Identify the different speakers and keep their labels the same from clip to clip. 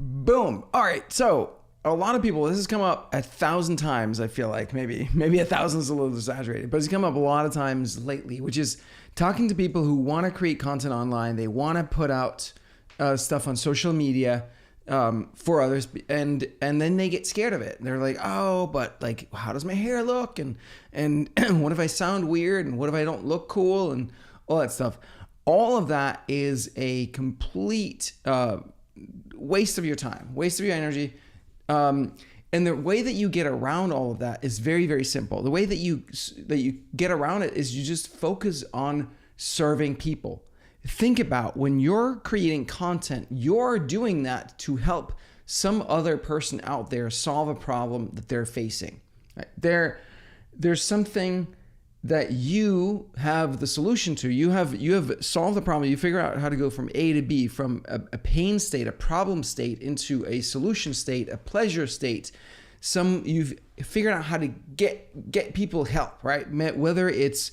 Speaker 1: Boom. All right. So a lot of people, this has come up 1,000 times. I feel like maybe 1,000 is a little exaggerated, but it's come up a lot of times lately, which is talking to people who want to create content online. They want to put out stuff on social media for others, and then they get scared of it. They're like, oh, but like, how does my hair look? And what if I sound weird? And what if I don't look cool? And all that stuff. All of that is a complete waste of your time, waste of your energy. And the way that you get around all of that is very, very simple. The way that you get around it is you just focus on serving people. Think about when you're creating content, you're doing that to help some other person out there solve a problem that they're facing. Right? There's something that you have the solution to. You have solved the problem. You figure out how to go from A to B, from a pain state, a problem state, into a solution state, a pleasure state. You've figured out how to get people help, right? Whether it's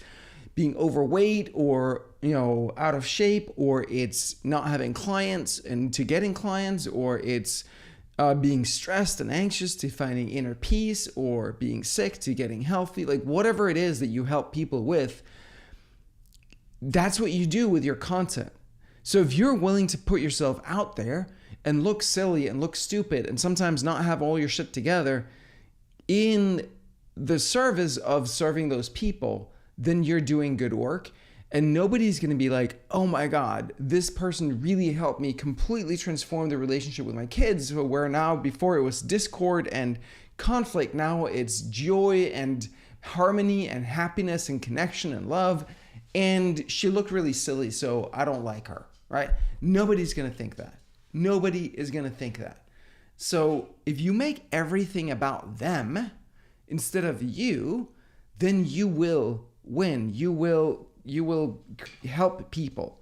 Speaker 1: being overweight or out of shape, or it's not having clients and to getting clients, or it's being stressed and anxious to finding inner peace, or being sick to getting healthy, like whatever it is that you help people with, that's what you do with your content. So if you're willing to put yourself out there and look silly and look stupid and sometimes not have all your shit together in the service of serving those people, then you're doing good work. And nobody's going to be like, oh my God, this person really helped me completely transform the relationship with my kids. So where now, before it was discord and conflict, now it's joy and harmony and happiness and connection and love. And she looked really silly, so I don't like her, right? Nobody's going to think that. Nobody is going to think that. So if you make everything about them instead of you, then you will win. You will help people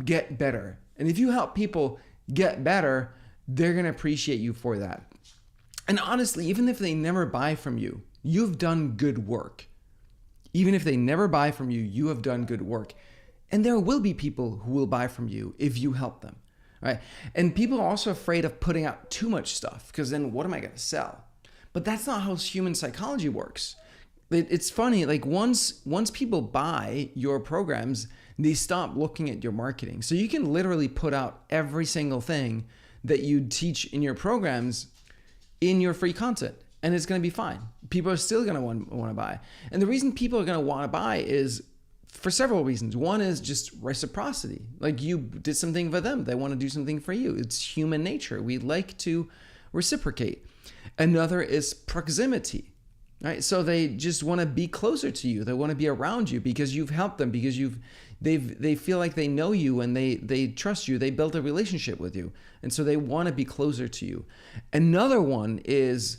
Speaker 1: get better. And if you help people get better, they're going to appreciate you for that. And honestly, even if they never buy from you, you've done good work. Even if they never buy from you, you have done good work. And there will be people who will buy from you if you help them, right? And people are also afraid of putting out too much stuff, because then what am I going to sell? But that's not how human psychology works. It's funny, like once people buy your programs, they stop looking at your marketing. So you can literally put out every single thing that you teach in your programs in your free content, and it's going to be fine. People are still going to want to buy. And the reason people are going to want to buy is for several reasons. One is just reciprocity. Like you did something for them, they want to do something for you. It's human nature. We like to reciprocate. Another is proximity. Right? So they just want to be closer to you. They want to be around you because you've helped them, because they feel like they know you and they trust you. They built a relationship with you. And so they want to be closer to you. Another one is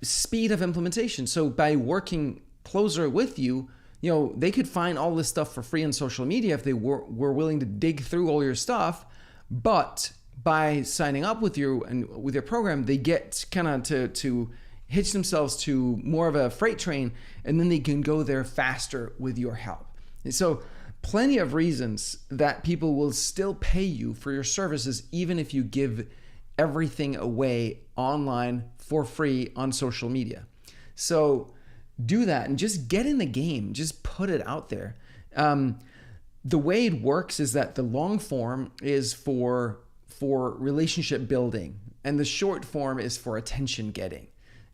Speaker 1: speed of implementation. So by working closer with you, they could find all this stuff for free on social media if they were willing to dig through all your stuff. But by signing up with you and with your program, they get kind of to hitch themselves to more of a freight train, and then they can go there faster with your help. And so plenty of reasons that people will still pay you for your services, even if you give everything away online for free on social media. So do that and just get in the game. Just put it out there. The way it works is that the long form is for relationship building, and the short form is for attention getting.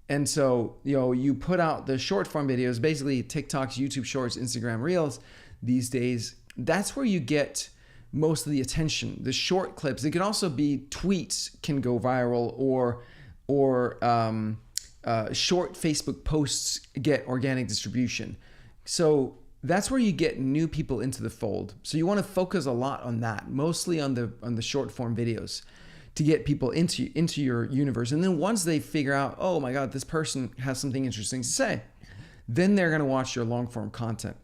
Speaker 1: And so, you put out the short form videos, basically TikToks, YouTube Shorts, Instagram Reels these days. That's where you get most of the attention. The short clips, it can also be tweets can go viral, or short Facebook posts get organic distribution. So that's where you get new people into the fold. So you want to focus a lot on that, mostly on the short form videos, to get people into your universe. And then once they figure out, oh my God, this person has something interesting to say, then they're going to watch your long form content.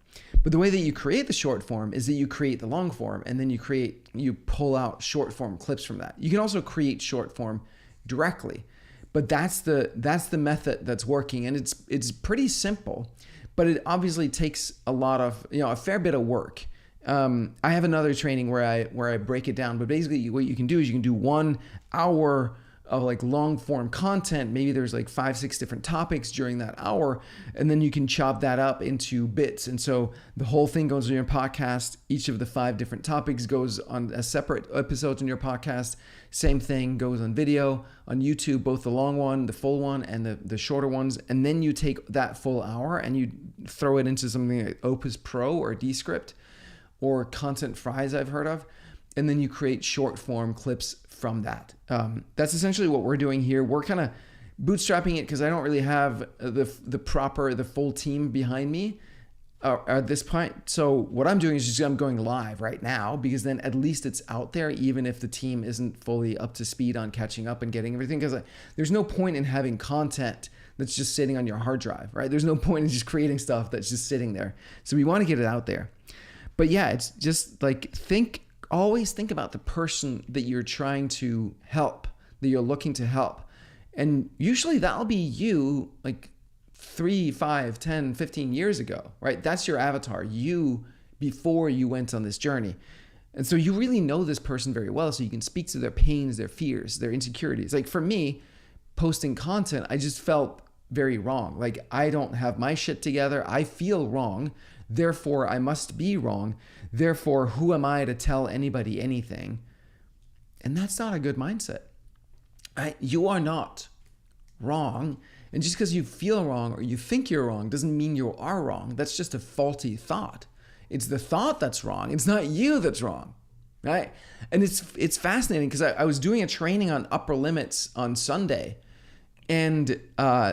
Speaker 1: But the way that you create the short form is that you create the long form, and then you pull out short form clips from that. You can also create short form directly, but that's the method that's working. And it's pretty simple, but it obviously takes a fair bit of work. I have another training where I break it down, but basically what you can do is you can do 1 hour of like long form content. Maybe there's like 5-6 different topics during that hour, and then you can chop that up into bits. And so the whole thing goes on your podcast. Each of the 5 different topics goes on a separate episode on your podcast. Same thing goes on video on YouTube, both the long one, the full one, and the shorter ones. And then you take that full hour and you throw it into something like Opus Pro or Descript or Content Fries I've heard of. And then you create short form clips from that. That's essentially what we're doing here. We're kind of bootstrapping it because I don't really have the full team behind me at this point. So what I'm doing is just I'm going live right now, because then at least it's out there, even if the team isn't fully up to speed on catching up and getting everything. Because there's no point in having content that's just sitting on your hard drive, right? There's no point in just creating stuff that's just sitting there. So we want to get it out there. But yeah, it's just like always think about the person that you're trying to help, that you're looking to help. And usually that'll be you like 3, 5, 10, 15 years ago, right? That's your avatar, you before you went on this journey. And so you really know this person very well, so you can speak to their pains, their fears, their insecurities. Like for me, posting content, I just felt very wrong. Like I don't have my shit together. I feel wrong. Therefore, I must be wrong. Therefore, who am I to tell anybody anything? And that's not a good mindset. You are not wrong. And just because you feel wrong or you think you're wrong doesn't mean you are wrong. That's just a faulty thought. It's the thought that's wrong. It's not you that's wrong, right? And it's fascinating because I was doing a training on upper limits on Sunday, and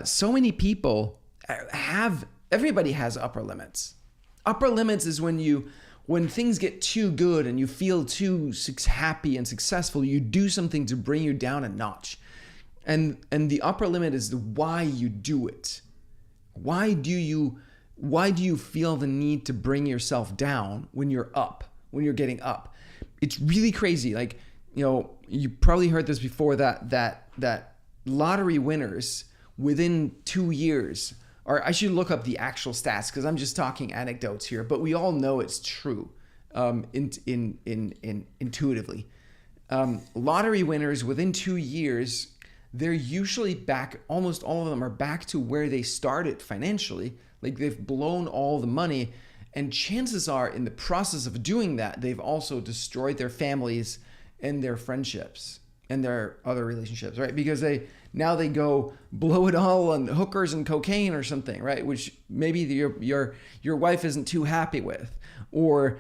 Speaker 1: so many people everybody has upper limits. Upper limits is when things get too good and you feel too happy and successful, you do something to bring you down a notch. And the upper limit is the why you do it. Why do you feel the need to bring yourself down when you're up, when you're getting up? It's really crazy. Like, you probably heard this before, that lottery winners within 2 years, or I should look up the actual stats because I'm just talking anecdotes here, but we all know it's true intuitively. Lottery winners within 2 years, they're usually back, almost all of them are back to where they started financially. Like they've blown all the money, and chances are in the process of doing that, they've also destroyed their families and their friendships and their other relationships, right? Because they go blow it all on hookers and cocaine or something, right? Which maybe your wife isn't too happy with, or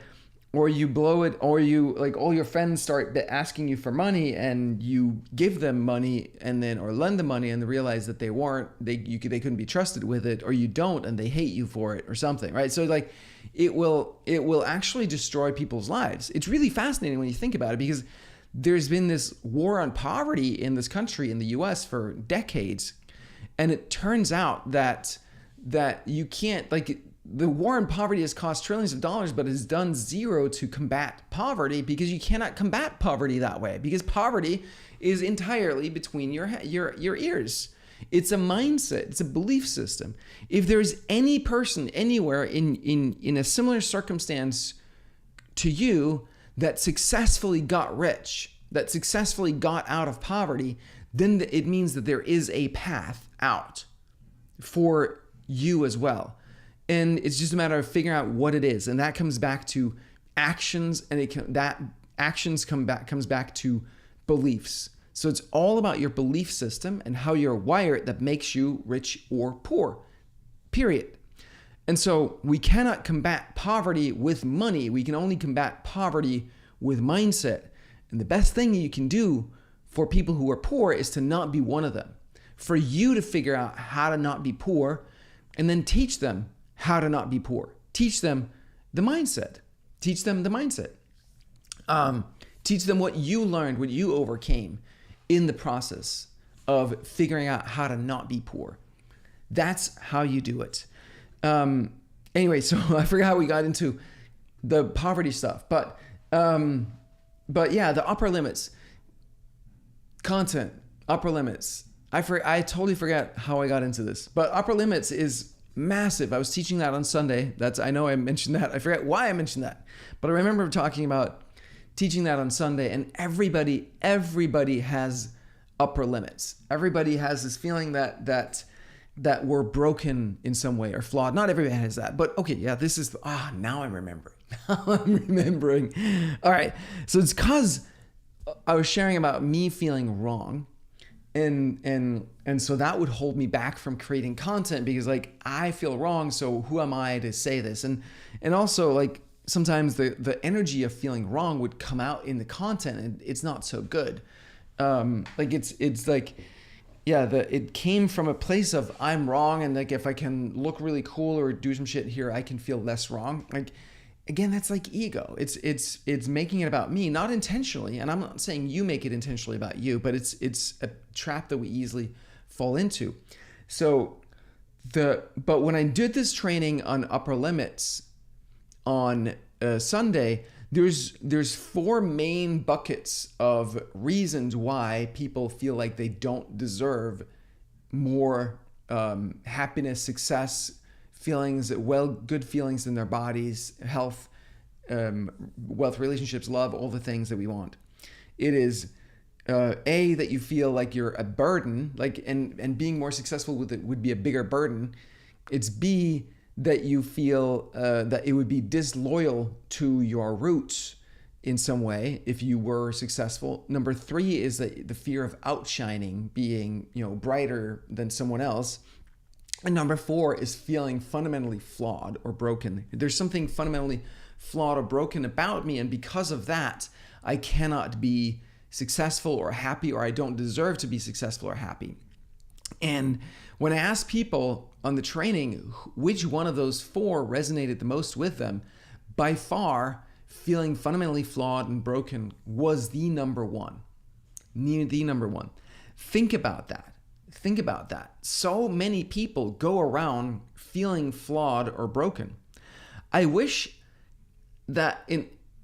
Speaker 1: you blow it, or you like all your friends start asking you for money and you give them money or lend them money and they realize that they couldn't be trusted with it, or you don't and they hate you for it or something, right? So like it will actually destroy people's lives. It's really fascinating when you think about it, because there's been this war on poverty in this country, in the US, for decades. And it turns out that you can't, like, the war on poverty has cost trillions of dollars, but has done zero to combat poverty, because you cannot combat poverty that way, because poverty is entirely between your ears. It's a mindset. It's a belief system. If there's any person anywhere in a similar circumstance to you that successfully got rich, that successfully got out of poverty, then it means that there is a path out for you as well. And it's just a matter of figuring out what it is. And that comes back to actions, and comes back to beliefs. So it's all about your belief system and how you're wired that makes you rich or poor, period. And so we cannot combat poverty with money. We can only combat poverty with mindset. And the best thing you can do for people who are poor is to not be one of them. For you to figure out how to not be poor, and then teach them how to not be poor. Teach them the mindset. Teach them the mindset. Teach them what you learned, what you overcame in the process of figuring out how to not be poor. That's how you do it. Anyway, so I forgot how we got into the poverty stuff, but yeah, the upper limits, content, upper limits. I totally forgot how I got into this, but upper limits is massive. I was teaching that on Sunday. I know I mentioned that. I forget why I mentioned that, but I remember talking about teaching that on Sunday, and everybody has upper limits. Everybody has this feeling that we're broken in some way or flawed. Not everybody has that, but okay, yeah, this is, now I'm remembering. I'm remembering. All right. So it's because I was sharing about me feeling wrong. And so that would hold me back from creating content because like I feel wrong. So who am I to say this? And also like sometimes the energy of feeling wrong would come out in the content and it's not so good. Like it's like, yeah, it came from a place of I'm wrong. And like, if I can look really cool or do some shit here, I can feel less wrong. Like, again, that's like ego. It's making it about me, not intentionally. And I'm not saying you make it intentionally about you, but it's a trap that we easily fall into. So but when I did this training on upper limits on Sunday, there's 4 main buckets of reasons why people feel like they don't deserve more happiness, success, feelings, good feelings in their bodies, health, wealth, relationships, love, all the things that we want. It is A, that you feel like you're a burden, like and being more successful with it would be a bigger burden. It's B, that you feel that it would be disloyal to your roots in some way if you were successful. Number 3 is the fear of outshining, being brighter than someone else. And number 4 is feeling fundamentally flawed or broken. There's something fundamentally flawed or broken about me, and because of that, I cannot be successful or happy, or I don't deserve to be successful or happy. And when I asked people on the training which one of those 4 resonated the most with them, by far, feeling fundamentally flawed and broken was the number one. The number one. Think about that. Think about that. So many people go around feeling flawed or broken. I wish that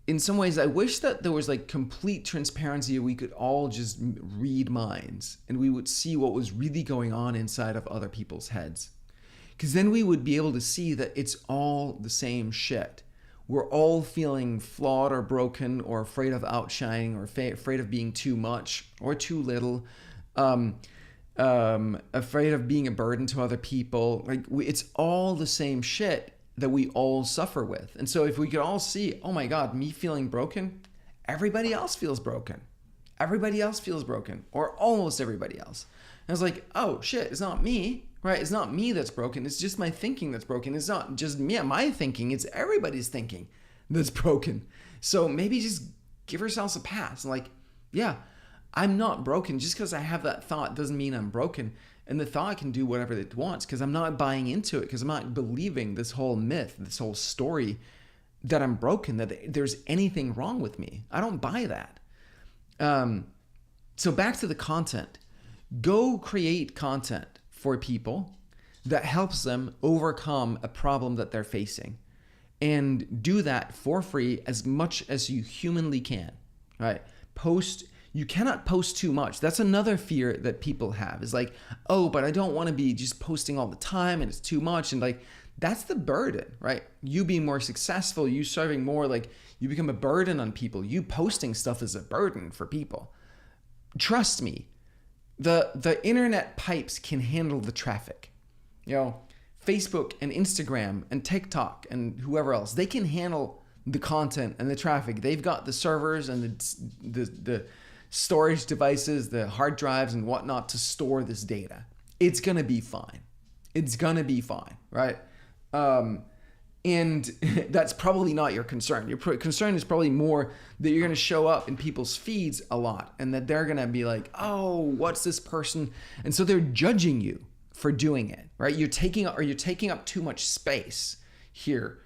Speaker 1: in some ways, I wish that there was like complete transparency. We could all just read minds and we would see what was really going on inside of other people's heads. Because then we would be able to see that it's all the same shit. We're all feeling flawed or broken or afraid of outshining or afraid of being too much or too little. Afraid of being a burden to other people. Like it's all the same shit that we all suffer with. And so if we could all see, oh my God, me feeling broken, everybody else feels broken. Everybody else feels broken, or almost everybody else. And I was like, oh shit, it's not me, right? It's not me that's broken. It's just my thinking that's broken. It's not just me, my thinking. It's everybody's thinking that's broken. So maybe just give yourselves a pass. Like, yeah, I'm not broken. Just because I have that thought doesn't mean I'm broken. And the thought can do whatever it wants because I'm not buying into it, because I'm not believing this whole myth, this whole story that I'm broken, that there's anything wrong with me. I don't buy that. So back to the content. Go create content for people that helps them overcome a problem that they're facing. And do that for free as much as you humanly can, right? You cannot post too much. That's another fear that people have, is like, oh, but I don't want to be just posting all the time and it's too much. And like, that's the burden, right? You being more successful, you serving more, like you become a burden on people. You posting stuff is a burden for people. Trust me, the internet pipes can handle the traffic. Facebook and Instagram and TikTok and whoever else, they can handle the content and the traffic. They've got the servers and the storage devices, the hard drives and whatnot to store this data. It's going to be fine. It's going to be fine, right? And that's probably not your concern. Your concern is probably more that you're going to show up in people's feeds a lot and that they're going to be like, oh, what's this person? And so they're judging you for doing it, right? You're taking up too much space here.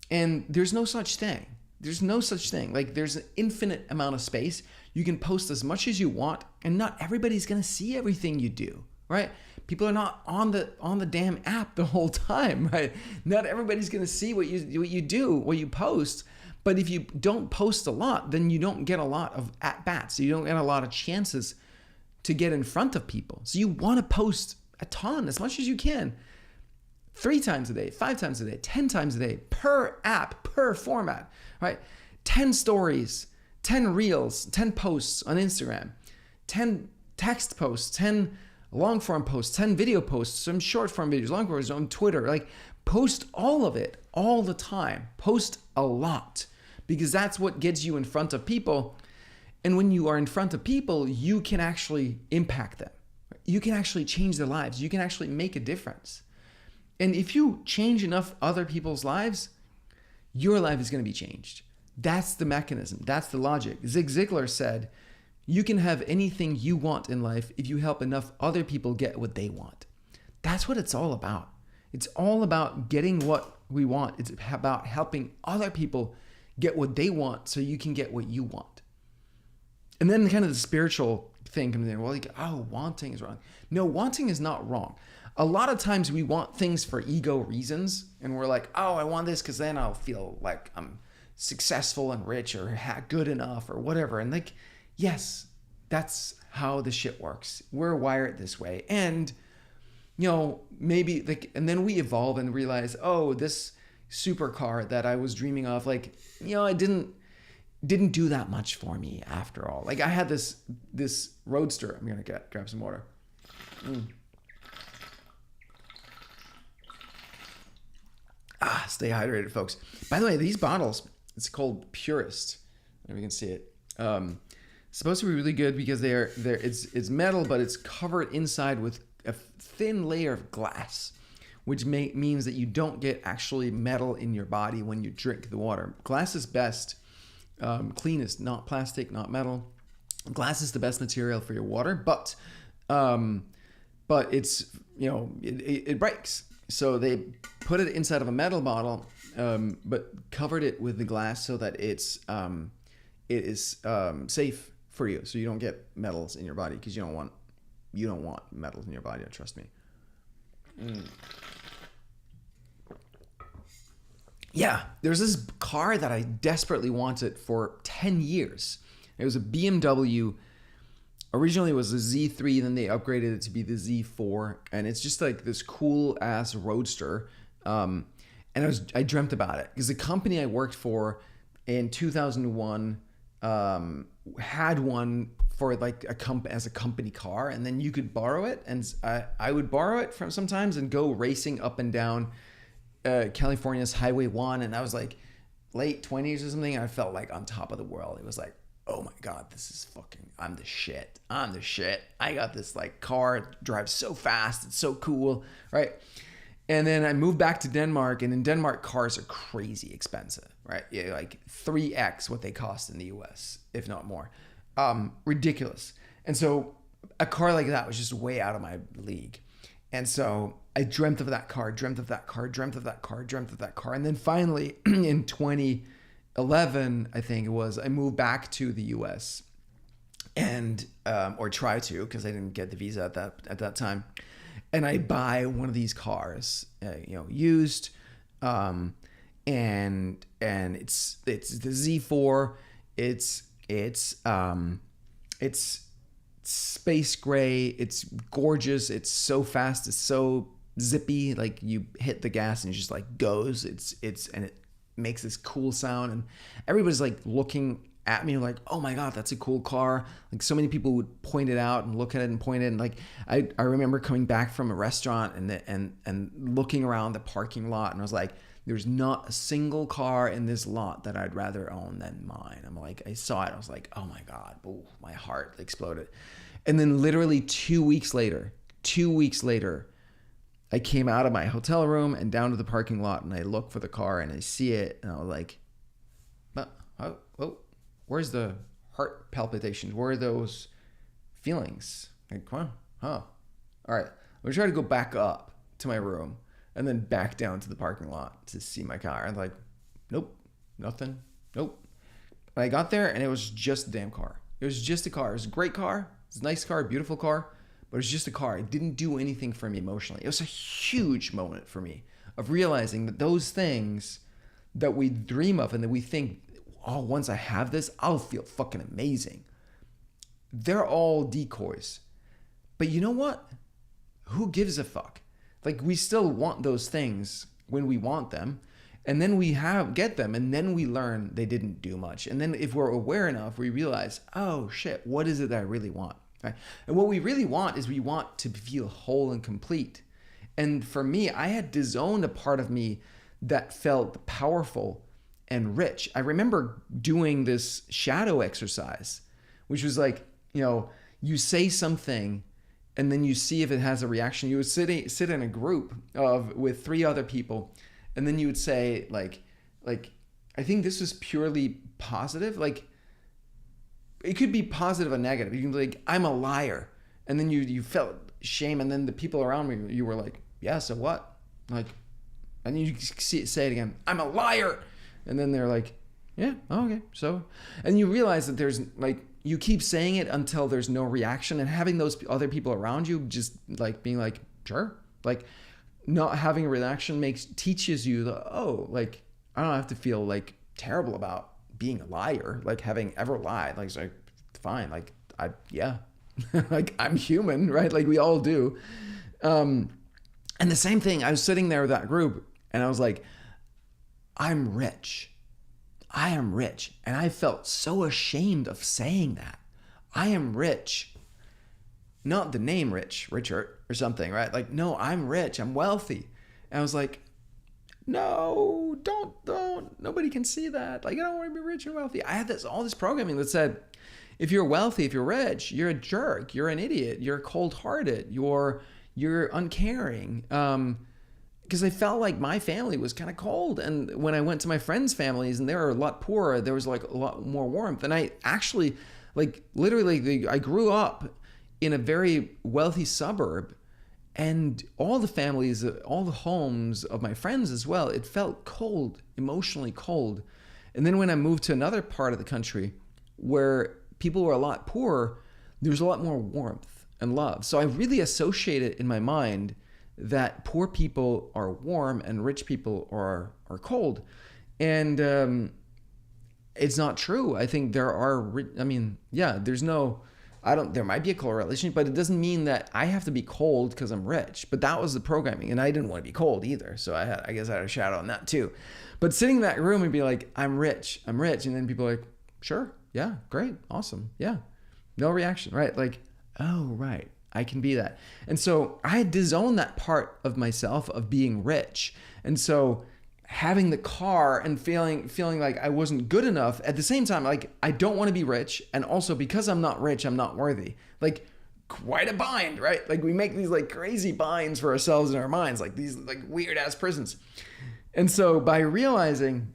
Speaker 1: And there's no such thing. There's no such thing. Like there's an infinite amount of space. You can post as much as you want, and not everybody's going to see everything you do, right? People are not on the damn app the whole time, right? Not everybody's going to see what you do, what you post. But if you don't post a lot, then you don't get a lot of at-bats. You don't get a lot of chances to get in front of people. So you want to post a ton, as much as you can. 3 times a day, 5 times a day, 10 times a day, per app, per format, right? 10 stories, 10 reels, 10 posts on Instagram, 10 text posts, 10 long form posts, 10 video posts, some short form videos, long form videos on Twitter. Like, post all of it all the time. Post a lot, because that's what gets you in front of people. And when you are in front of people, you can actually impact them. You can actually change their lives. You can actually make a difference. And if you change enough other people's lives, your life is going to be changed. That's the mechanism. That's the logic. Zig Ziglar said, you can have anything you want in life if you help enough other people get what they want. That's what it's all about. It's all about getting what we want. It's about helping other people get what they want so you can get what you want. And then kind of the spiritual thing comes in. Well, like, oh, wanting is wrong. No, wanting is not wrong. A lot of times we want things for ego reasons, and we're like, oh, I want this because then I'll feel like I'm successful and rich or good enough or whatever. And like, yes, that's how the shit works. We're wired this way. And, you know, maybe like, and then we evolve and realize, oh, this supercar that I was dreaming of, like, you know, it didn't do that much for me after all. Like, I had this Roadster. I'm going to grab some water. Stay hydrated, folks. By the way, these bottles, it's called Purist. If you can see it. Supposed to be really good because it's metal, but it's covered inside with a thin layer of glass, which means that you don't get actually metal in your body when you drink the water. Glass is best, cleanest, not plastic, not metal. Glass is the best material for your water, but it's, you know, it breaks. So they put it inside of a metal bottle, but covered it with the glass so that it is safe for you. So you don't get metals in your body, because you don't want metals in your body. Trust me. Yeah, there's this car that I desperately wanted for 10 years. It was a BMW. Originally it was a Z3, then they upgraded it to be the Z4, and it's just like this cool ass roadster. And I dreamt about it because the company I worked for in 2001 had one for like as a company car, and then you could borrow it, and I would borrow it from sometimes and go racing up and down California's Highway 1, and I was like late 20s or something, and I felt like on top of the world. It was like, oh my God, this is I'm the shit. I got this like car, it drives so fast, it's so cool, right? And then I moved back to Denmark, and in Denmark, cars are crazy expensive, right? Yeah, like 3x what they cost in the US, if not more. Ridiculous. And so a car like that was just way out of my league. And so I dreamt of that car. And then finally in 2011, I think it was, I moved back to the US and, or try to, because I didn't get the visa at that time. And I buy one of these cars, used, and it's the Z4. It's space gray. It's gorgeous. It's so fast. It's so zippy. Like, you hit the gas and it just like goes. And it makes this cool sound, and everybody's like looking at me like, oh my God, that's a cool car. Like, so many people would point it out and look at it and point it. And like, I remember coming back from a restaurant and looking around the parking lot, and I was like, there's not a single car in this lot that I'd rather own than mine. I'm like, I saw it. I was like, oh my God, ooh, my heart exploded. And then literally 2 weeks later, I came out of my hotel room and down to the parking lot, and I look for the car and I see it, and I was like, oh, where's the heart palpitations? Where are those feelings? Like, huh? All right, I'm gonna try to go back up to my room and then back down to the parking lot to see my car. And like, nope, nothing, nope. And I got there, and it was just a damn car. It was just a car. It was a great car. It's a nice car, beautiful car, but it was just a car. It didn't do anything for me emotionally. It was a huge moment for me of realizing that those things that we dream of and that we think, oh, once I have this, I'll feel fucking amazing. They're all decoys. But you know what? Who gives a fuck? Like we still want those things when we want them. And then we get them, and then we learn they didn't do much. And then if we're aware enough, we realize, oh shit, what is it that I really want? Right? And what we really want is we want to feel whole and complete. And for me, I had disowned a part of me that felt powerful and rich. I remember doing this shadow exercise, which was like, you say something and then you see if it has a reaction. You would sit in a group with 3 other people, and then you would say like, I think this was purely positive. Like it could be positive or negative. You can be like, I'm a liar. And then you felt shame. And then the people around me, you were like, yeah, so what? Like, and you say it again, I'm a liar. And then they're like, yeah, okay. So, and you realize that there's like, you keep saying it until there's no reaction, and having those other people around you just like being like, sure. Like not having a reaction teaches you like, I don't have to feel like terrible about being a liar, like having ever lied. Like, it's like, fine. Like like I'm human, right? Like we all do. And the same thing, I was sitting there with that group and I was like, I'm rich. I am rich. And I felt so ashamed of saying that. I am rich. Not the name Richard or something, right? Like, no, I'm rich. I'm wealthy. And I was like, no, don't. Nobody can see that. Like, I don't want to be rich and wealthy. I had all this programming that said, if you're wealthy, if you're rich, you're a jerk. You're an idiot. You're cold-hearted. You're uncaring. Because I felt like my family was kind of cold. And when I went to my friends' families and they were a lot poorer, there was like a lot more warmth. And I actually, like literally, I grew up in a very wealthy suburb, and all the families, all the homes of my friends as well, it felt cold, emotionally cold. And then when I moved to another part of the country where people were a lot poorer, there was a lot more warmth and love. So I really associate it in my mind that poor people are warm and rich people are cold. And it's not true. I think there might be a correlation, but it doesn't mean that I have to be cold because I'm rich. But that was the programming, and I didn't want to be cold either. So I guess I had a shadow on that too. But sitting in that room and be like, I'm rich. And then people are like, sure, yeah, great, awesome, yeah. No reaction, right? Like, oh, right, I can be that. And so I had disowned that part of myself of being rich. And so having the car and feeling like I wasn't good enough at the same time, like I don't want to be rich. And also because I'm not rich, I'm not worthy. Like quite a bind, right? Like we make these like crazy binds for ourselves in our minds, like these like weird ass prisons. And so by realizing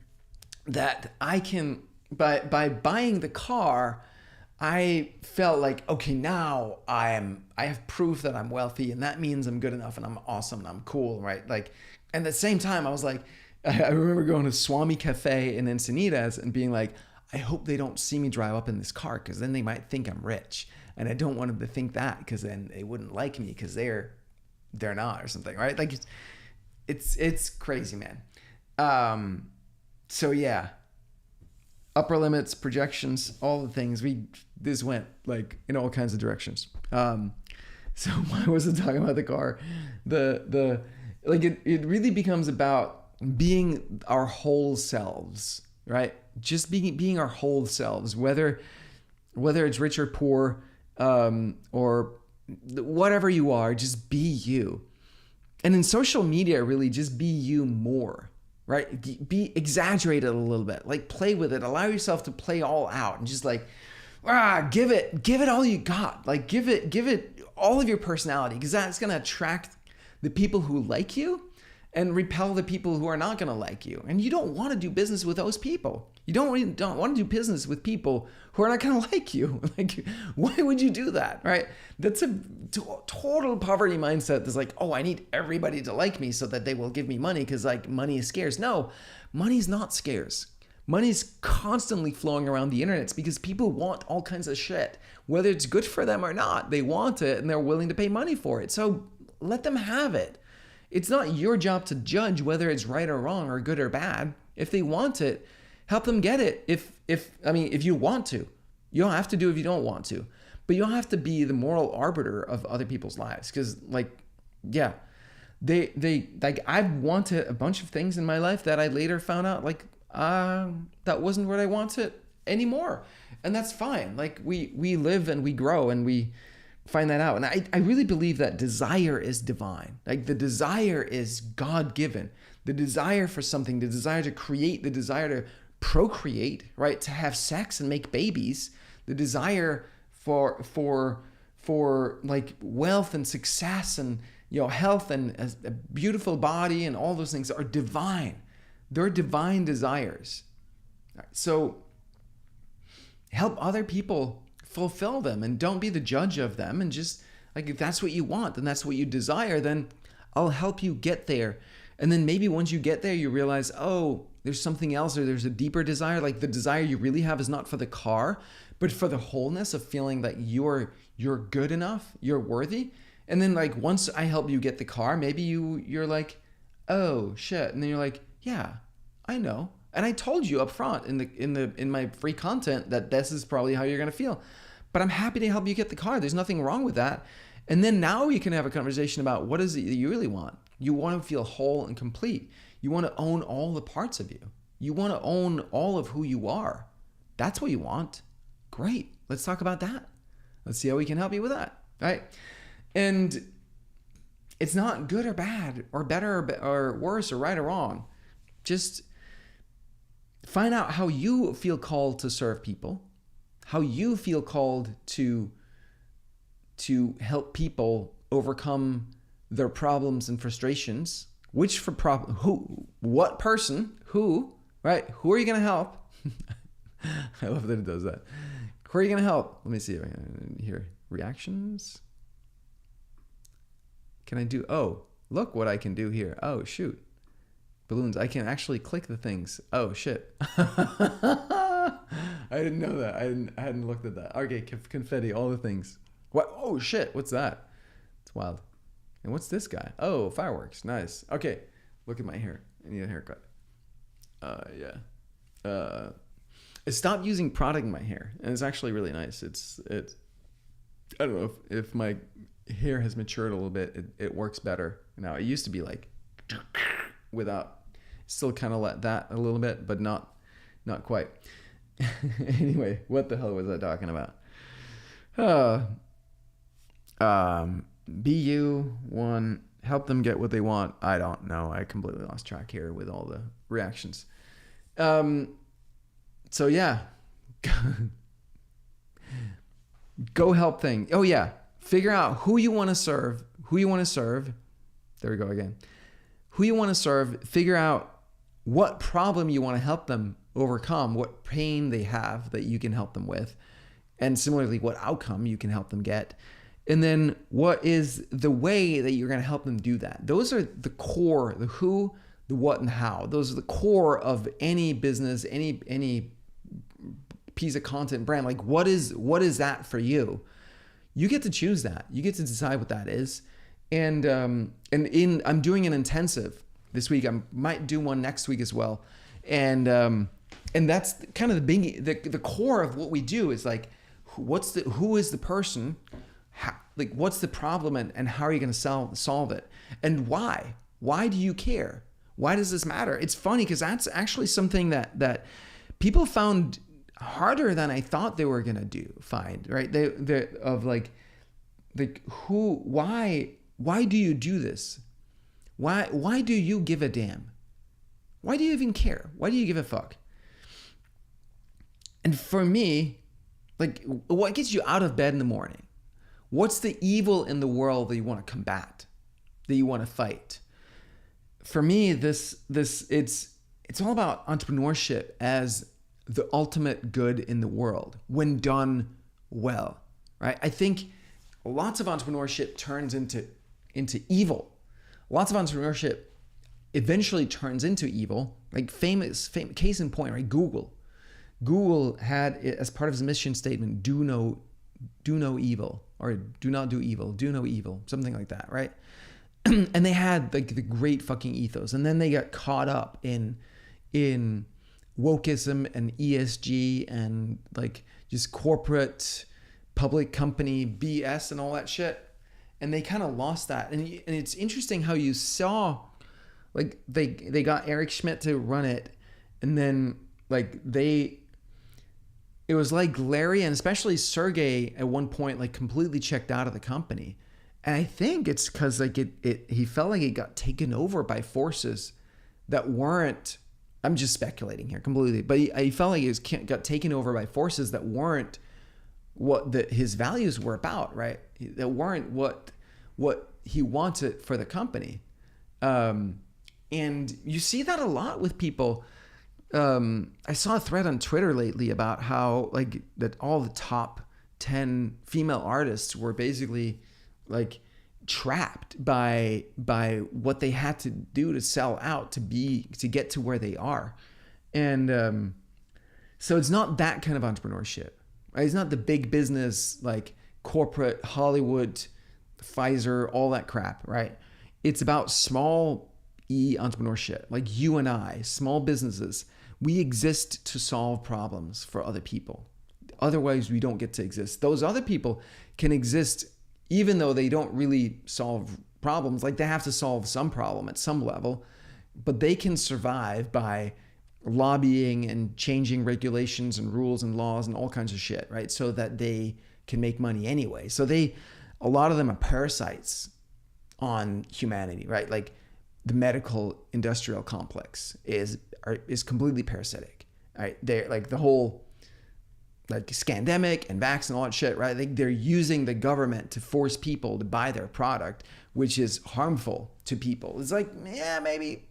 Speaker 1: that I can, by buying the car, I felt like, okay, now I have proof that I'm wealthy, and that means I'm good enough and I'm awesome and I'm cool, right? Like, and at the same time, I was like, I remember going to Swami Cafe in Encinitas and being like, I hope they don't see me drive up in this car because then they might think I'm rich. And I don't want them to think that because then they wouldn't like me because they're not or something, right? Like it's crazy, man. So yeah, upper limits, projections, all the things. This went like in all kinds of directions. So why was it talking about the car? It really becomes about being our whole selves, right? Just being our whole selves, whether it's rich or poor, or whatever you are, just be you. And in social media, really just be you more, right? Be exaggerated a little bit, like play with it, allow yourself to play all out and just like, give it all you got. Like give it all of your personality, because that's going to attract the people who like you and repel the people who are not going to like you. And you don't want to do business with those people. You don't want to do business with people who are not going to like you. Like, why would you do that, right? That's a total poverty mindset. That's like, oh, I need everybody to like me so that they will give me money because like money is scarce. No, money's not scarce. Money's constantly flowing around the internet. It's because people want all kinds of shit, whether it's good for them or not. They want it and they're willing to pay money for it. So let them have it. It's not your job to judge whether it's right or wrong or good or bad. If they want it, help them get it. If you want to. You don't have to do it if you don't want to. But you don't have to be the moral arbiter of other people's lives. Because They like, I've wanted a bunch of things in my life that I later found out like that wasn't what I wanted anymore. And that's fine. Like we live and we grow and we find that out. And I really believe that desire is divine. Like the desire is God given. The desire for something, the desire to create, the desire to procreate, right? To have sex and make babies, the desire for like wealth and success and, you know, health and a beautiful body and all those things are divine. They're divine desires. So help other people fulfill them and don't be the judge of them. And just like, if that's what you want and that's what you desire, then I'll help you get there. And then maybe once you get there, you realize, oh, there's something else, or there's a deeper desire. Like the desire you really have is not for the car, but for the wholeness of feeling that you're good enough, you're worthy. And then like once I help you get the car, maybe you're like, oh shit. And then you're like, yeah, I know. And I told you up front in my free content that this is probably how you're gonna feel. But I'm happy to help you get the car. There's nothing wrong with that. And then now we can have a conversation about what is it that you really want. You want to feel whole and complete. You want to own all the parts of you. You want to own all of who you are. That's what you want. Great. Let's talk about that. Let's see how we can help you with that. Right? And it's not good or bad or better or worse or right or wrong. Just find out how you feel called to serve people, how you feel called to help people overcome their problems and frustrations. Which for problem, who, what person, who, right? Who are you going to help? I love that it does that. Who are you going to help? Let me see if I can hear reactions. Can I do, oh, look what I can do here. Oh, shoot. Balloons, I can actually click the things. Oh, shit. I didn't know that. I hadn't looked at that. Okay, confetti, all the things. What? Oh, shit. What's that? It's wild. And what's this guy? Oh, fireworks. Nice. Okay. Look at my hair. I need a haircut. Yeah. I stopped using product in my hair, and it's actually really nice. It's I don't know if my hair has matured a little bit. It works better now. It used to be like without, still kind of like that a little bit, but not quite. Anyway, what the hell was I talking about? BU1, help them get what they want. I don't know. I completely lost track here with all the reactions. So yeah, go help thing. Oh yeah. Figure out who you want to serve, There we go again. Who you want to serve, figure out what problem you want to help them overcome, what pain they have that you can help them with, and similarly, what outcome you can help them get. And then what is the way that you're going to help them do that? Those are the core, the who, the what, and the how. Those are the core of any business, any piece of content brand. Like what is that for you? You get to choose that. You get to decide what that is. And I'm doing an intensive this week. I might do one next week as well. And that's kind of the core of what we do is like, who is the person? Like what's the problem and how are you going to solve it? And why? Why do you care? Why does this matter? It's funny because that's actually something that people found harder than I thought they were going to find, right? They of like who, why do you do this? Why do you give a damn? Why do you even care? Why do you give a fuck? And for me, like what gets you out of bed in the morning? What's the evil in the world that you want to combat, that you want to fight? For me, it's all about entrepreneurship as the ultimate good in the world when done well, right? I think lots of entrepreneurship turns into evil. Lots of entrepreneurship eventually turns into evil. Like famous case in point, right? Google had as part of his mission statement, do no evil, or do not do evil, do no evil, something like that, right? And they had like the great fucking ethos, and then they got caught up in wokeism and ESG and like just corporate public company BS and all that shit. and they kind of lost that. And it's interesting how you saw, like they got Eric Schmidt to run it, and then like it was like Larry and especially Sergey at one point like completely checked out of the company. And I think it's because like he felt like it got taken over by forces that weren't, I'm just speculating here completely, but he felt like it got taken over by forces that weren't what his values were about, right? That weren't what he wanted for the company. And you see that a lot with people. I saw a thread on Twitter lately about how like that all the top 10 female artists were basically like trapped by what they had to do to sell out to get to where they are. And so it's not that kind of entrepreneurship, right? It's not the big business like corporate Hollywood, Pfizer, all that crap, right? It's about small entrepreneurship, like you and I, small businesses. We exist to solve problems for other people. Otherwise, we don't get to exist. Those other people can exist even though they don't really solve problems. Like they have to solve some problem at some level, but they can survive by lobbying and changing regulations and rules and laws and all kinds of shit, right? So that they can make money anyway. So a lot of them are parasites on humanity, right? Like the medical industrial complex is completely parasitic, right? They're like the whole like scandemic and vax and all that shit, right? They're using the government to force people to buy their product, which is harmful to people. It's like, yeah, maybe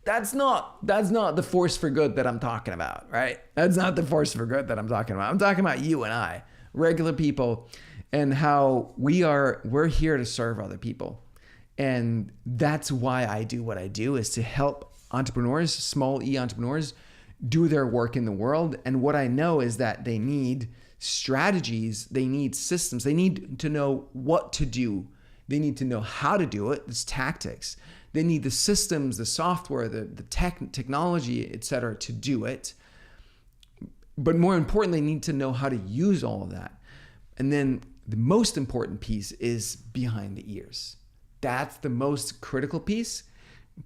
Speaker 1: that's not the force for good that I'm talking about, right? That's not the force for good that I'm talking about. I'm talking about you and I, regular people, and how we're here to serve other people. And that's why I do what I do, is to help entrepreneurs, small E entrepreneurs, do their work in the world. And what I know is that they need strategies, they need systems, they need to know what to do. They need to know how to do it, it's tactics. They need the systems, the software, the technology, etc., to do it. But more importantly, they need to know how to use all of that. And then the most important piece is behind the ears. That's the most critical piece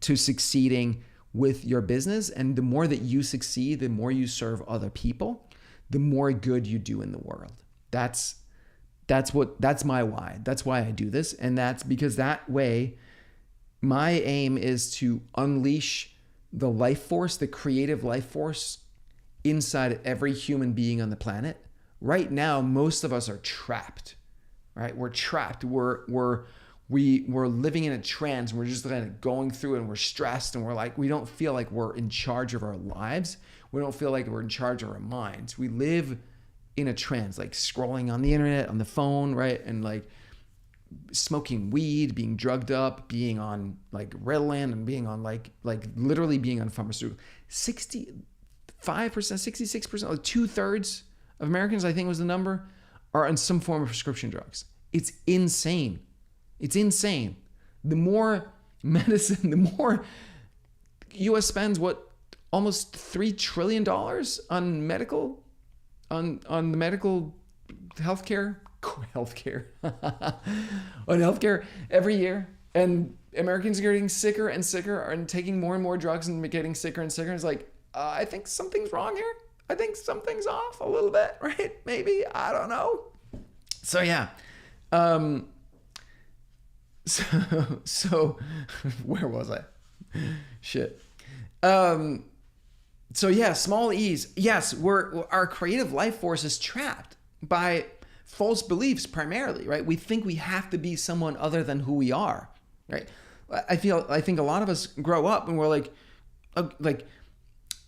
Speaker 1: to succeeding with your business. And the more that you succeed, the more you serve other people, the more good you do in the world. That's my why. That's why I do this. And that's because that way, my aim is to unleash the life force, the creative life force inside every human being on the planet. Right now, most of us are trapped, right? We're trapped. We're living in a trance, and we're just kind of going through it, and we're stressed, and we don't feel like we're in charge of our lives. We don't feel like we're in charge of our minds. We live in a trance, like scrolling on the internet, on the phone, right? And like smoking weed, being drugged up, being on like Ritalin, and being on like literally being on pharmaceutical. 65%, 66%, like 2/3 of Americans, I think was the number, are on some form of prescription drugs. It's insane. It's insane. The more medicine, the more US spends almost $3 trillion on medical, on the medical healthcare on healthcare every year. And Americans are getting sicker and sicker and taking more and more drugs and getting sicker and sicker. It's like, I think something's wrong here. I think something's off a little bit, right? Maybe, I don't know. So yeah. So where was I? Shit. So yeah, small E's. Yes, our creative life force is trapped by false beliefs primarily, right? We think we have to be someone other than who we are, right? I think a lot of us grow up and we're like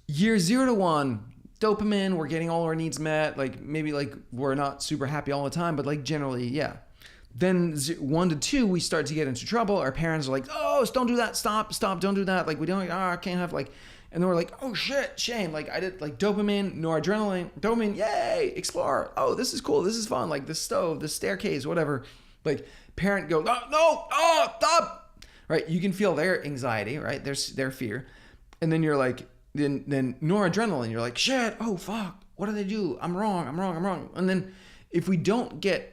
Speaker 1: year 0 to 1, dopamine, we're getting all our needs met. Like maybe like we're not super happy all the time, but like generally, yeah. Then 1 to 2, we start to get into trouble. Our parents are like, oh, don't do that. Stop, don't do that. Like we don't, I can't have like, and then we're like, oh shit, shame. Like I did like dopamine, noradrenaline, dopamine, yay, explore. Oh, this is cool. This is fun. Like the stove, the staircase, whatever. Like parent goes, no, stop. Right. You can feel their anxiety, right? Their fear. And then you're like, then noradrenaline, you're like, shit, oh fuck, what did I do? I'm wrong. And then if we don't get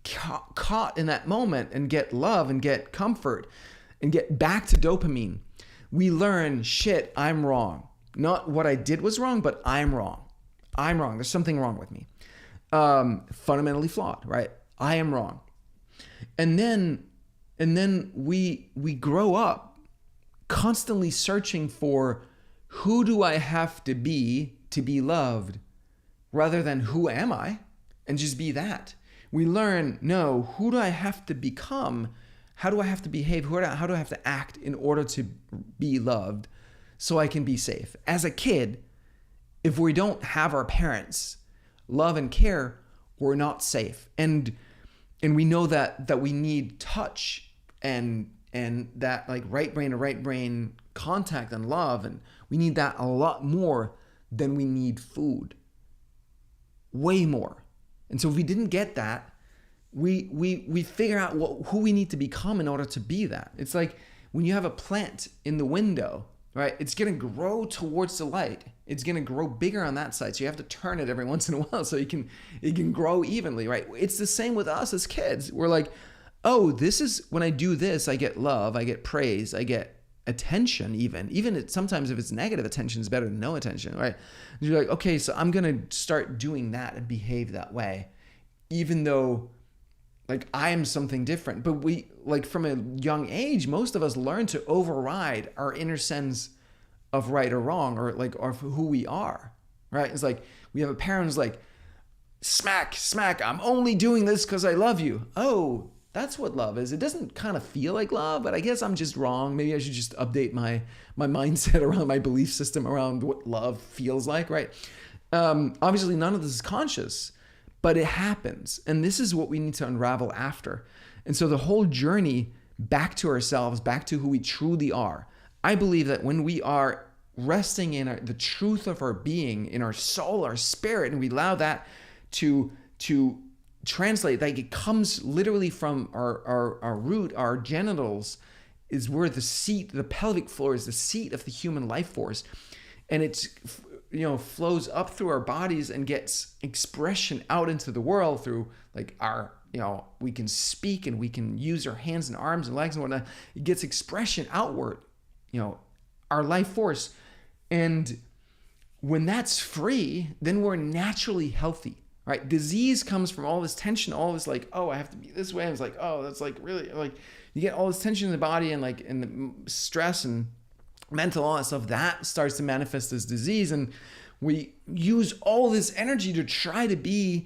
Speaker 1: caught in that moment and get love and get comfort and get back to dopamine, we learn, shit, I'm wrong. Not what I did was wrong, but I'm wrong. I'm wrong. There's something wrong with me. Fundamentally flawed, right? I am wrong. And then we grow up constantly searching for, who do I have to be loved, rather than who am I, and just be that. We learn, no, who do I have to become? How do I have to behave? How do I have to act in order to be loved so I can be safe? As a kid, if we don't have our parents' love and care, we're not safe. And we know that we need touch and that like right brain to right brain contact and love, and we need that a lot more than we need food. Way more. And so if we didn't get that, we figure out who we need to become in order to be that. It's like when you have a plant in the window, right? It's going to grow towards the light. It's going to grow bigger on that side. So you have to turn it every once in a while so it can grow evenly, right? It's the same with us as kids. We're like, oh, this is when I do this, I get love, I get praise, I get attention even sometimes if it's negative attention is better than no attention, right? And you're like, okay, so I'm going to start doing that and behave that way, even though like I am something different. But we, like from a young age, most of us learn to override our inner sense of right or wrong, or who we are, right? It's like we have a parent who's like, smack, I'm only doing this because I love you. Oh, that's what love is. It doesn't kind of feel like love, but I guess I'm just wrong. Maybe I should just update my mindset around my belief system around what love feels like, right? Obviously, none of this is conscious, but it happens. And this is what we need to unravel after. And so the whole journey back to ourselves, back to who we truly are. I believe that when we are resting in the truth of our being, in our soul, our spirit, and we allow that to translate, like it comes literally from our root, our genitals is where the pelvic floor is the seat of the human life force, and it's flows up through our bodies and gets expression out into the world through like our we can speak and we can use our hands and arms and legs and whatnot. It gets expression outward, our life force, and when that's free, then we're naturally healthy. Right? Disease comes from all this tension, all this like, oh, I have to be this way. And it's like, oh, that's like really like you get all this tension in the body and like in the stress and mental, all that stuff that starts to manifest as disease. And we use all this energy to try to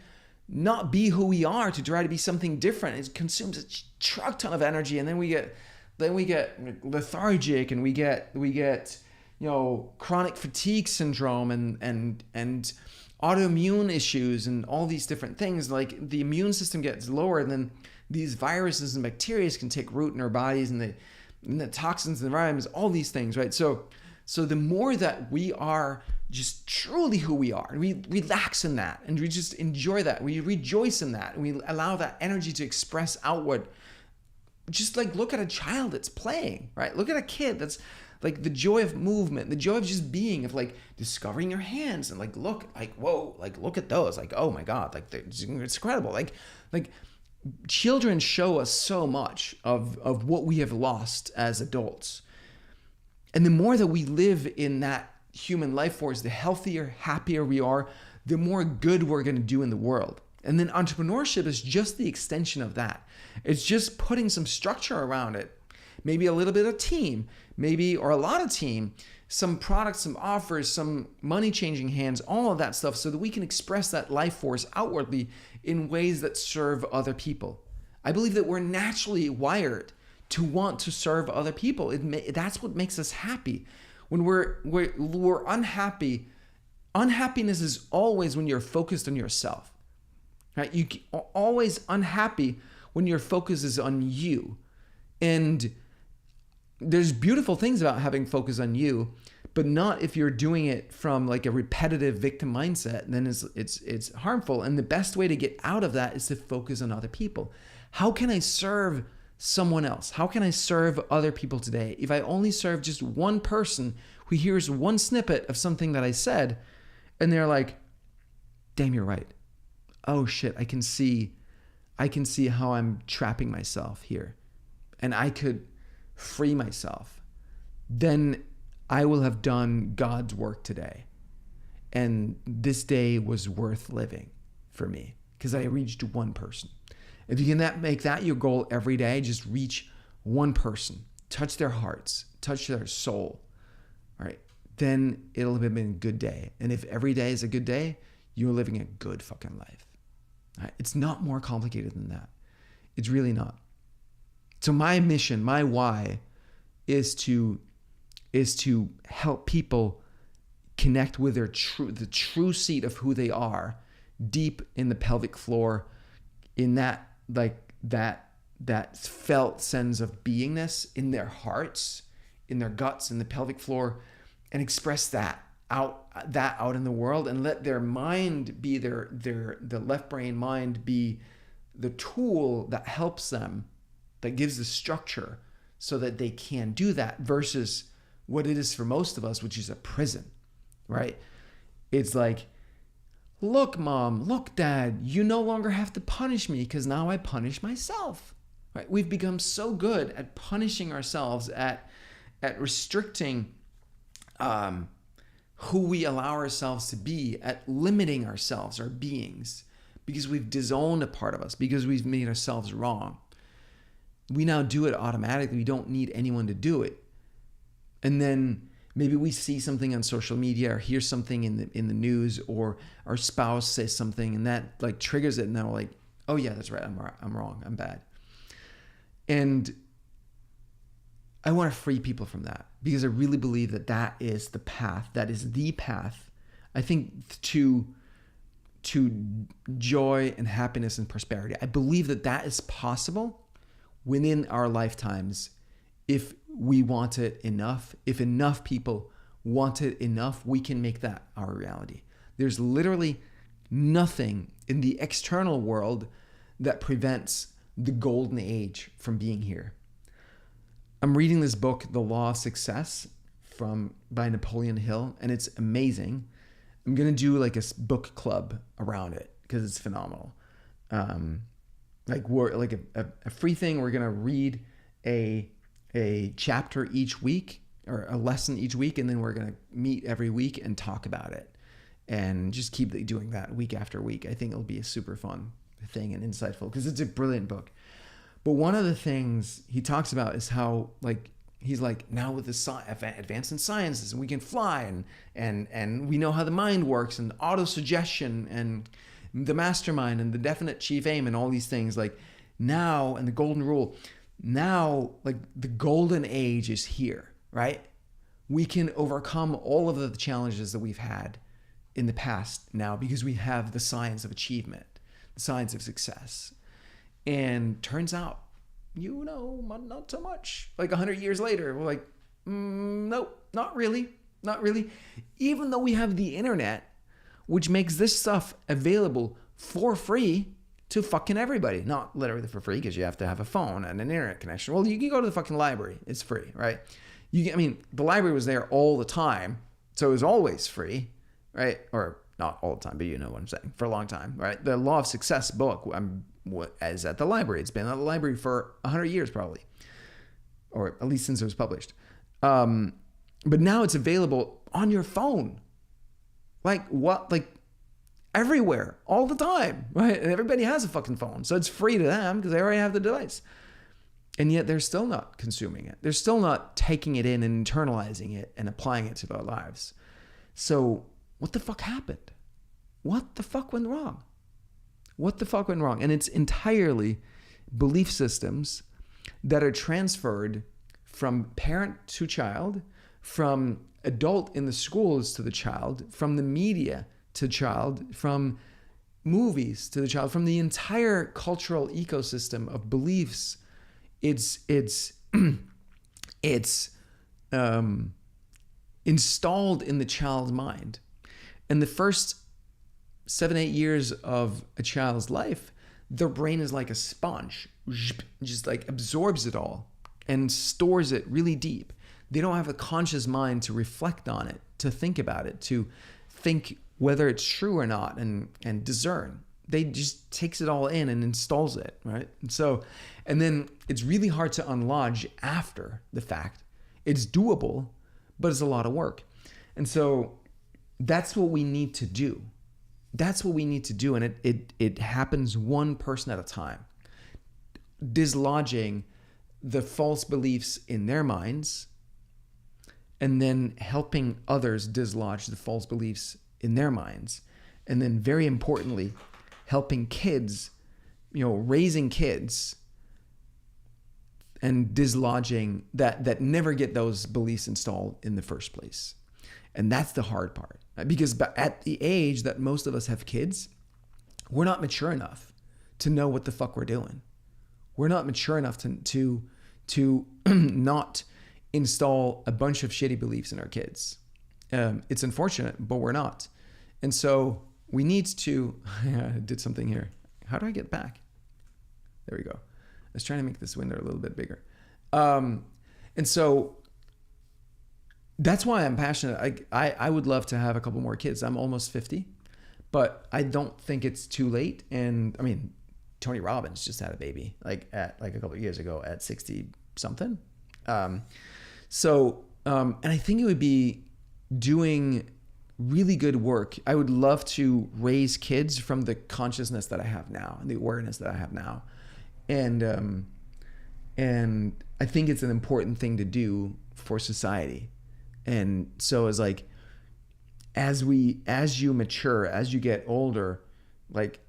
Speaker 1: not be who we are, to try to be something different. It consumes a truck ton of energy. And then we get lethargic and we get chronic fatigue syndrome and autoimmune issues and all these different things. Like the immune system gets lower, and then these viruses and bacteria can take root in our bodies, and the toxins and the environments, all these things, right? So the more that we are just truly who we are, and we relax in that, and we just enjoy that, we rejoice in that, and we allow that energy to express outward. Just like look at a child that's playing, right? Look at a kid that's like the joy of movement, the joy of just being, of like discovering your hands and like look, like whoa, like look at those, like oh my god, like it's incredible. Like children show us so much of what we have lost as adults, and the more that we live in that human life force, the healthier, happier we are, the more good we're going to do in the world. And then entrepreneurship is just the extension of that. It's just putting some structure around it. Maybe a little bit of team, maybe, or a lot of team, some products, some offers, some money changing hands, all of that stuff, so that we can express that life force outwardly in ways that serve other people. I believe that we're naturally wired to want to serve other people. That's what makes us happy. When we're unhappy, unhappiness is always when you're focused on yourself. Right? You're always unhappy when your focus is on you. And there's beautiful things about having focus on you, but not if you're doing it from like a repetitive victim mindset. Then it's harmful. And the best way to get out of that is to focus on other people. How can I serve someone else? How can I serve other people today? If I only serve just one person who hears one snippet of something that I said, and they're like, damn, you're right. Oh shit, I can see I can see how I'm trapping myself here and I could free myself, then I will have done God's work today. And this day was worth living for me because I reached one person. If you can make that your goal every day, just reach one person, touch their hearts, touch their soul, all right? Then it'll have been a good day. And if every day is a good day, you're living a good fucking life. All right? It's not more complicated than that. It's really not. So my mission, my why is to help people connect with the true seat of who they are, deep in the pelvic floor, in that felt sense of beingness in their hearts, in their guts, in the pelvic floor, and express that out in the world, and let their mind be the left brain mind be the tool that helps them, that gives the structure so that they can do that, versus what it is for most of us, which is a prison, right? It's like, look, mom, look, dad, you no longer have to punish me because now I punish myself, right? We've become so good at punishing ourselves, at restricting who we allow ourselves to be, at limiting ourselves, our beings, because we've disowned a part of us, because we've made ourselves wrong. We now do it automatically. We don't need anyone to do it. And then maybe we see something on social media or hear something in the news, or our spouse says something and that like triggers it, and then we're like, oh yeah, that's right, I'm wrong, I'm bad. And I want to free people from that, because I really believe that is the path. That is the path, I think, to joy and happiness and prosperity. I believe that is possible within our lifetimes if we want it enough. If enough people want it enough, we can make that our reality. There's literally nothing in the external world that prevents the golden age from being here. I'm reading this book, The Law of Success, by Napoleon Hill, and it's amazing. I'm going to do like a book club around it because it's phenomenal. We're like a free thing. We're going to read a chapter each week, or a lesson each week, and then we're going to meet every week and talk about it, and just keep doing that week after week. I think it'll be a super fun thing and insightful because it's a brilliant book. But one of the things he talks about is how, like, he's like, now with the advance in sciences, and we can fly, and we know how the mind works, and auto-suggestion, and the mastermind, and the definite chief aim, and all these things, like now, and the golden rule, now, like the golden age is here, right? We can overcome all of the challenges that we've had in the past now because we have the science of achievement, the science of success. And turns out, not so much. Like 100 years later, we're like, nope, not really. Even though we have the internet, which makes this stuff available for free to fucking everybody. Not literally for free, because you have to have a phone and an internet connection. Well, you can go to the fucking library. It's free, right? The library was there all the time, so it was always free, right? Or not all the time, but you know what I'm saying. For a long time, right? The Law of Success book is at the library. It's been at the library for 100 years probably, or at least since it was published. But now it's available on your phone. Like everywhere, all the time, right? And everybody has a fucking phone. So it's free to them because they already have the device. And yet they're still not consuming it. They're still not taking it in and internalizing it and applying it to their lives. So what the fuck happened? What the fuck went wrong? And it's entirely belief systems that are transferred from parent to child, from adult in the schools to the child, from the media to child, from movies to the child, from the entire cultural ecosystem of beliefs. It's installed in the child's mind. And the first 7-8 years of a child's life, their brain is like a sponge, just like absorbs it all and stores it really deep. They don't have a conscious mind to reflect on it, to think about it, to think whether it's true or not, and discern. they just takes it all in and installs it, right? And then it's really hard to unlodge after the fact. It's doable, but it's a lot of work. And so that's what we need to do. That's what we need to do. And it happens one person at a time. Dislodging the false beliefs in their minds, and then helping others dislodge the false beliefs in their minds. And then very importantly, helping kids, raising kids and dislodging that never get those beliefs installed in the first place. And that's the hard part, because at the age that most of us have kids, we're not mature enough to know what the fuck we're doing. We're not mature enough to not install a bunch of shitty beliefs in our kids. It's unfortunate, but we're not. And so we need to, I did something here. How do I get back? There we go. I was trying to make this window a little bit bigger. And so that's why I'm passionate. I would love to have a couple more kids. I'm almost 50, but I don't think it's too late. And I mean, Tony Robbins just had a baby a couple of years ago at 60 something. And I think it would be doing really good work. I would love to raise kids from the consciousness that I have now and the awareness that I have now. And I think it's an important thing to do for society. And so it's like, as you mature, as you get older, like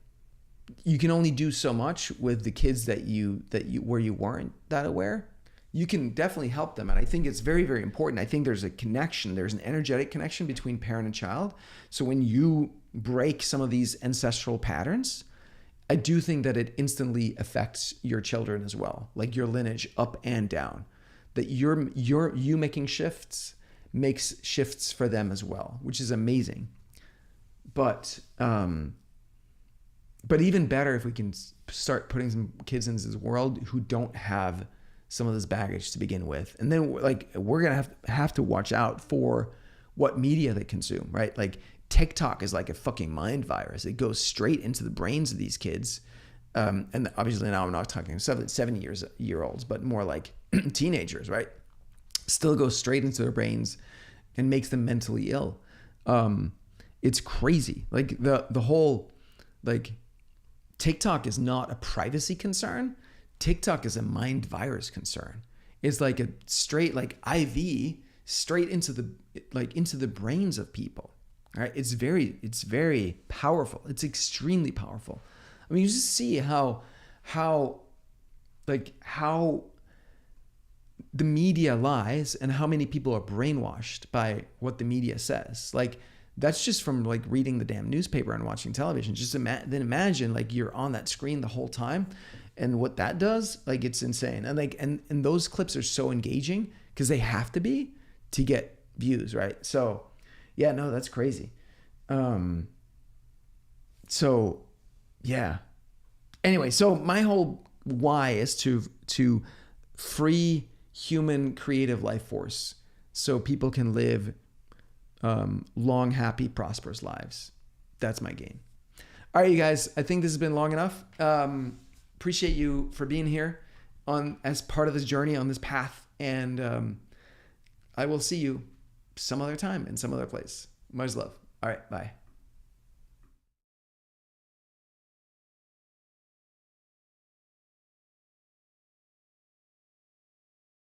Speaker 1: you can only do so much with the kids that you where you weren't that aware. You can definitely help them. And I think it's very, very important. I think there's a connection. There's an energetic connection between parent and child. So when you break some of these ancestral patterns, I do think that it instantly affects your children as well, like your lineage up and down, that you making shifts makes shifts for them as well, which is amazing. But even better if we can start putting some kids into this world who don't have some of this baggage to begin with. And then we're going to have to watch out for what media they consume, right? Like TikTok is like a fucking mind virus. It goes straight into the brains of these kids. And obviously now I'm not talking 7-year-olds, but more like teenagers, right? Still goes straight into their brains and makes them mentally ill. It's crazy. Like the whole, like TikTok is not a privacy concern. TikTok is a mind virus concern. It's like a straight IV straight into the brains of people. All right. It's very powerful. It's extremely powerful. I mean, you just see how the media lies and how many people are brainwashed by what the media says. Like that's just from reading the damn newspaper and watching television. Just then imagine you're on that screen the whole time, and what that does, it's insane. And and those clips are so engaging because they have to be to get views, right? So yeah, no, that's crazy. So yeah. Anyway, so my whole why is to free human creative life force so people can live long, happy, prosperous lives. That's my game. All right, you guys, I think this has been long enough. Appreciate you for being here as part of this journey on this path. And I will see you some other time in some other place. Much love. All right, bye.